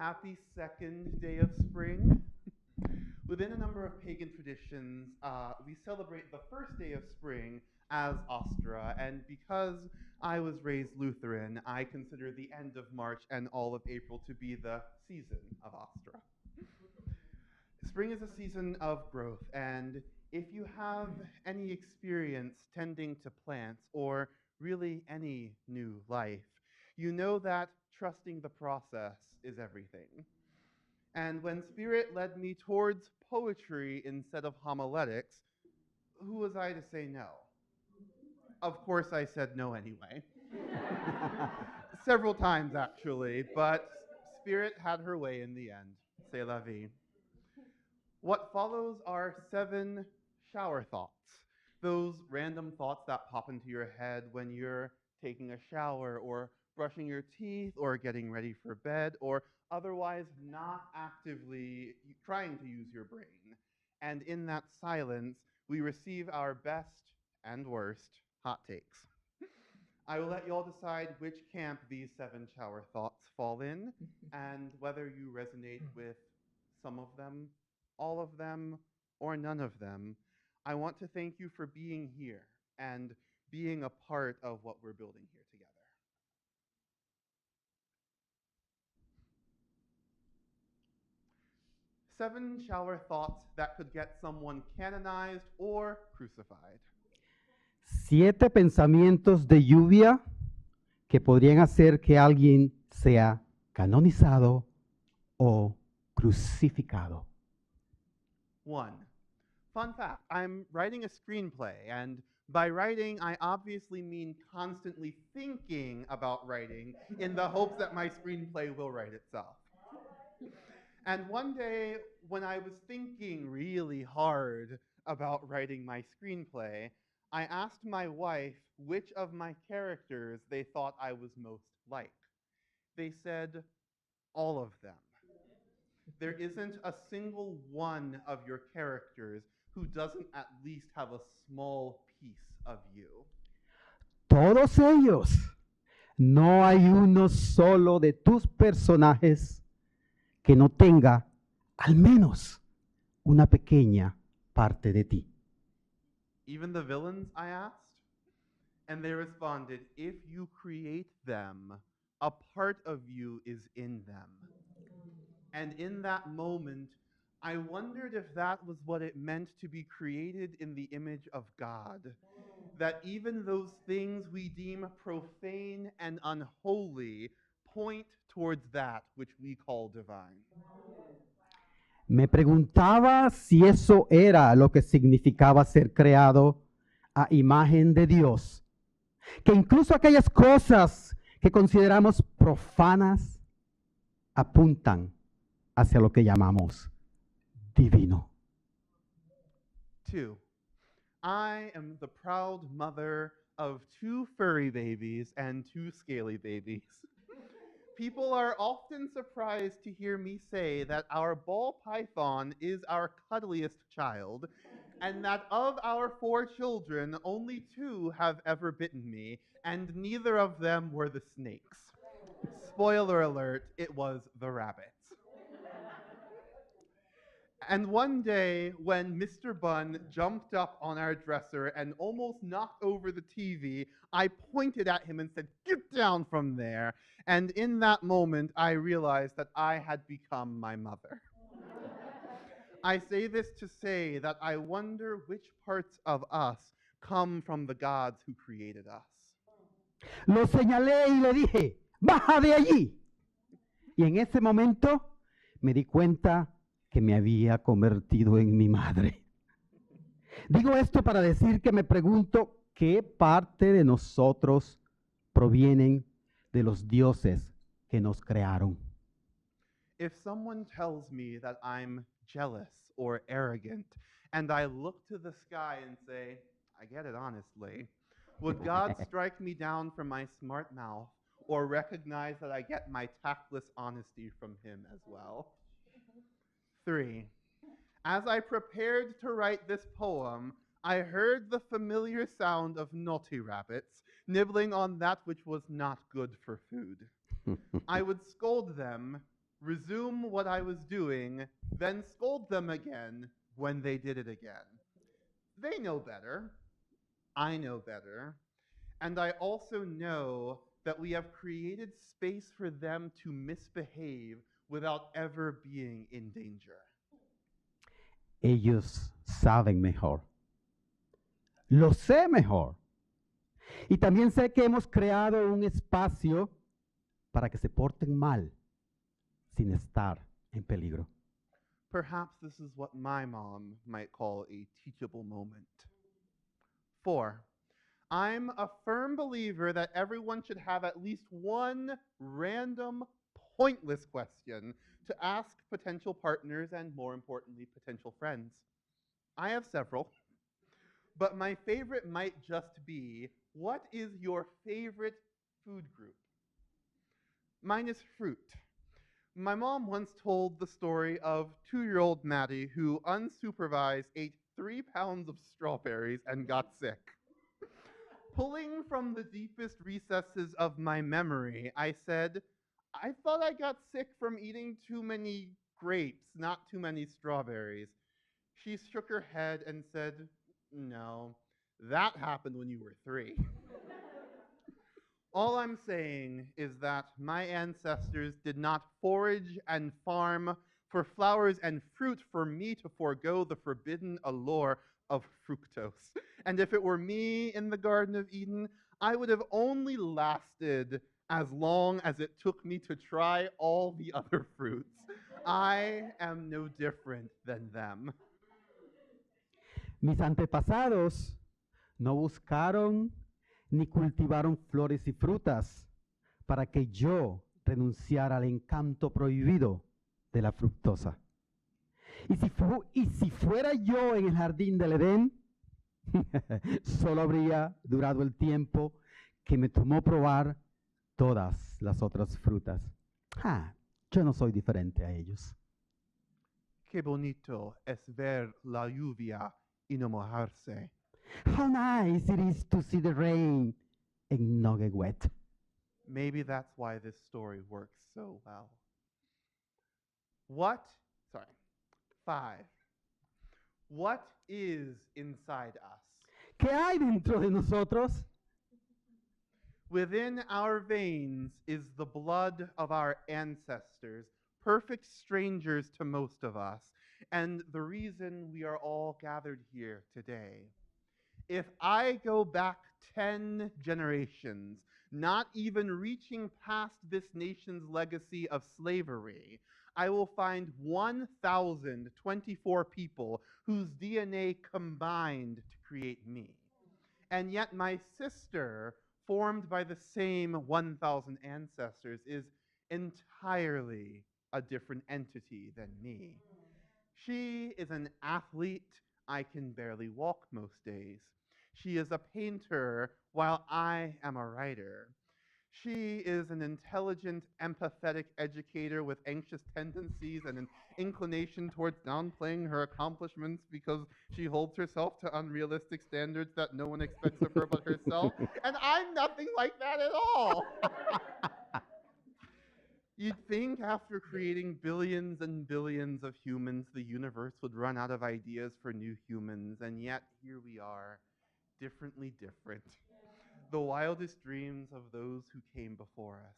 Happy second day of spring. Within a number of pagan traditions, we celebrate the first day of spring as Ostra, and because I was raised Lutheran, I consider the end of March and all of April to be the season of Ostra. Spring is a season of growth, and if you have any experience tending to plants or really any new life, you know that trusting the process is everything. And when Spirit led me towards poetry instead of homiletics, who was I to say no? Of course, I said no anyway. Several times, actually, but Spirit had her way in the end. C'est la vie. What follows are 7 shower thoughts. Those random thoughts that pop into your head when you're taking a shower or brushing your teeth or getting ready for bed or otherwise not actively trying to use your brain. And in that silence, we receive our best and worst hot takes. I will let you all decide which camp these 7 shower thoughts fall in and whether you resonate with some of them, all of them, or none of them. I want to thank you for being here and being a part of what we're building here together. 7 shower thoughts that could get someone canonized or crucified. 7 pensamientos de lluvia que podrían hacer que alguien sea canonizado o crucificado. 1. Fun fact, I'm writing a screenplay, and by writing, I obviously mean constantly thinking about writing in the hopes that my screenplay will write itself. And one day, when I was thinking really hard about writing my screenplay, I asked my wife which of my characters they thought I was most like. They said, all of them. There isn't a single one of your characters who doesn't at least have a small piece of you. Todos ellos. No hay uno solo de tus personajes que no tenga al menos una pequeña parte de ti. Even the villains, I asked? And they responded, if you create them, a part of you is in them. And in that moment, I wondered if that was what it meant to be created in the image of God. That even those things we deem profane and unholy point towards that which we call divine. Me preguntaba si eso era lo que significaba ser creado a imagen de Dios. Que incluso aquellas cosas que consideramos profanas apuntan hacia lo que llamamos divino. 2. I am the proud mother of 2 furry babies and 2 scaly babies. People are often surprised to hear me say that our ball python is our cuddliest child, and that of our 4 children, only 2 have ever bitten me, and neither of them were the snakes. Spoiler alert, it was the rabbits. And one day, when Mr. Bunn jumped up on our dresser and almost knocked over the TV, I pointed at him and said, "Get down from there." And in that moment, I realized that I had become my mother. I say this to say that I wonder which parts of us come from the gods who created us. Lo señalé y le dije, ¡baja de allí! Y en ese momento me di cuenta que me había convertido en mi madre. Digo esto para decir que me pregunto qué parte de nosotros provienen de los dioses que nos crearon. If someone tells me that I'm jealous or arrogant, and I look to the sky and say, I get it honestly, would God strike me down for my smart mouth or recognize that I get my tactless honesty from him as well? 3. As I prepared to write this poem, I heard the familiar sound of naughty rabbits nibbling on that which was not good for food. I would scold them, resume what I was doing, then scold them again when they did it again. They know better. I know better. And I also know that we have created space for them to misbehave without ever being in danger. Ellos saben mejor. Lo sé mejor. Y también sé que hemos creado un espacio para que se porten mal sin estar en peligro. Perhaps this is what my mom might call a teachable moment. 4. I'm a firm believer that everyone should have at least one random, pointless question to ask potential partners and, more importantly, potential friends. I have several, but my favorite might just be, what is your favorite food group? Mine is fruit. My mom once told the story of 2-year-old Maddie who unsupervised ate 3 pounds of strawberries and got sick. Pulling from the deepest recesses of my memory, I said, I thought I got sick from eating too many grapes, not too many strawberries. She shook her head and said, no, that happened when you were 3. All I'm saying is that my ancestors did not forage and farm for flowers and fruit for me to forego the forbidden allure of fructose. And if it were me in the Garden of Eden, I would have only lasted as long as it took me to try all the other fruits. I am no different than them. Mis antepasados no buscaron ni cultivaron flores y frutas para que yo renunciara al encanto prohibido de la fructosa. Y si fuera yo en el jardín del Edén, solo habría durado el tiempo que me tomó probar todas las otras frutas. Yo no soy diferente a ellos. Qué bonito es ver la lluvia y no mojarse. How nice it is to see the rain and not get wet. Maybe that's why this story works so well. 5. What is inside us? ¿Qué hay dentro de nosotros? Within our veins is the blood of our ancestors, perfect strangers to most of us, and the reason we are all gathered here today. If I go back 10 generations, not even reaching past this nation's legacy of slavery, I will find 1,024 people whose DNA combined to create me. And yet my sister, formed by the same 1,000 ancestors, is entirely a different entity than me. She is an athlete. I can barely walk most days. She is a painter while I am a writer. She is an intelligent, empathetic educator with anxious tendencies and an inclination towards downplaying her accomplishments because she holds herself to unrealistic standards that no one expects of her but herself. And I'm nothing like that at all. You'd think after creating billions and billions of humans, the universe would run out of ideas for new humans, and yet here we are, differently different. The wildest dreams of those who came before us.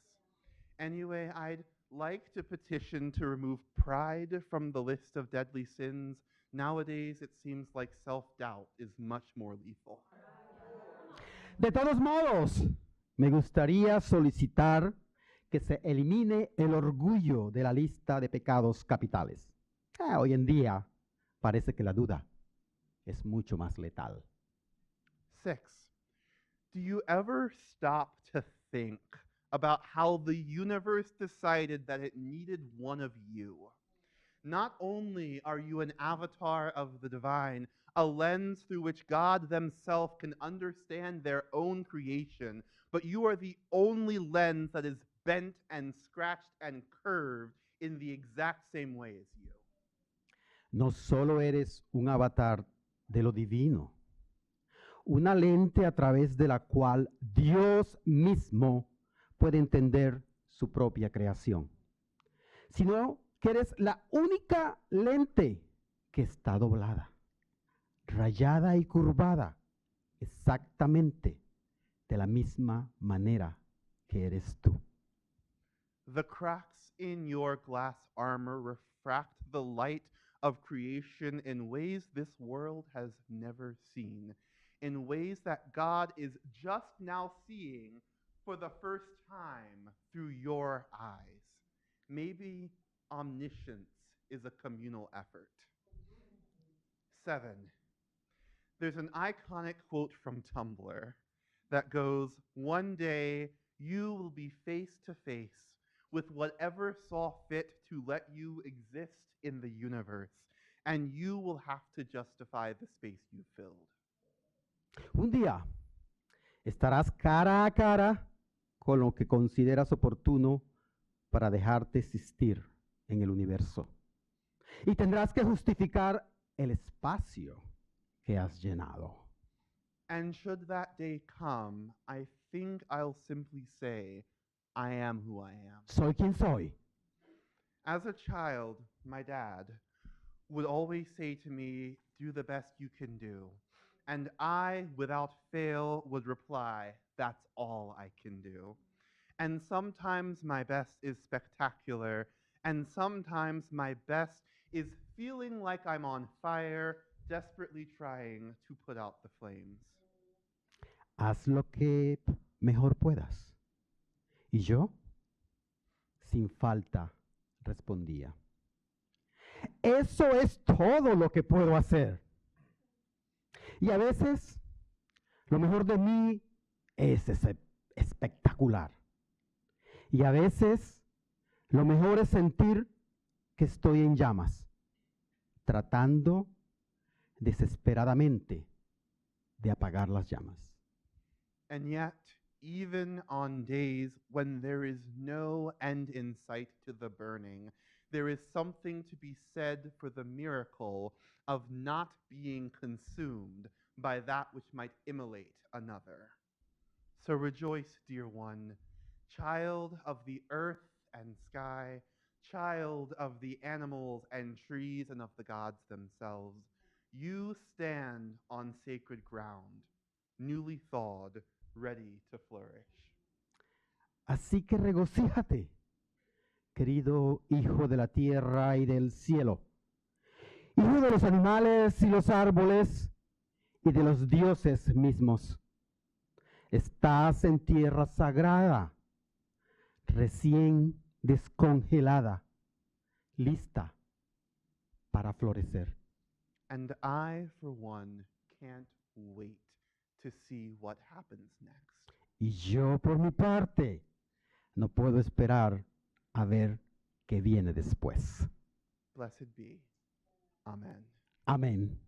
Anyway, I'd like to petition to remove pride from the list of deadly sins. Nowadays, it seems like self-doubt is much more lethal. De todos modos, me gustaría solicitar que se elimine el orgullo de la lista de pecados capitales. Hoy en día parece que la duda es mucho más letal. 6. Do you ever stop to think about how the universe decided that it needed one of you? Not only are you an avatar of the divine, a lens through which God themselves can understand their own creation, but you are the only lens that is bent and scratched and curved in the exact same way as you. No solo eres un avatar de lo divino, una lente a través de la cual Dios mismo puede entender su propia creación, sino que eres la única lente que está doblada, rayada y curvada, exactamente de la misma manera que eres tú. The cracks in your glass armor refract the light of creation in ways this world has never seen, in ways that God is just now seeing for the first time through your eyes. Maybe omniscience is a communal effort. 7. There's an iconic quote from Tumblr that goes, "One day you will be face to face with whatever saw fit to let you exist in the universe, and you will have to justify the space you filled." Un día estarás cara a cara con lo que consideras oportuno para dejarte existir en el universo. Y tendrás que justificar el espacio que has llenado. And should that day come, I think I'll simply say, I am who I am. Soy quien soy. As a child, my dad would always say to me, "Do the best you can do." And I, without fail, would reply, "That's all I can do." And sometimes my best is spectacular, and sometimes my best is feeling like I'm on fire, desperately trying to put out the flames. Haz lo que mejor puedas. Y yo, sin falta, respondía. Eso es todo lo que puedo hacer. Y a veces, lo mejor de mí es espectacular. Y a veces, lo mejor es sentir que estoy en llamas, tratando desesperadamente de apagar las llamas. And yet, even on days when there is no end in sight to the burning, there is something to be said for the miracle of not being consumed by that which might immolate another. So rejoice, dear one, child of the earth and sky, child of the animals and trees and of the gods themselves. You stand on sacred ground, newly thawed, ready to flourish. Así que regocíjate, querido hijo de la tierra y del cielo, hijo de los animales y los árboles y de los dioses mismos. Estás en tierra sagrada, recién descongelada, lista para florecer. And I, for one, can't wait to see what happens next. Y yo, por mi parte, no puedo esperar a ver qué viene después. Blessed be. Amen. Amén.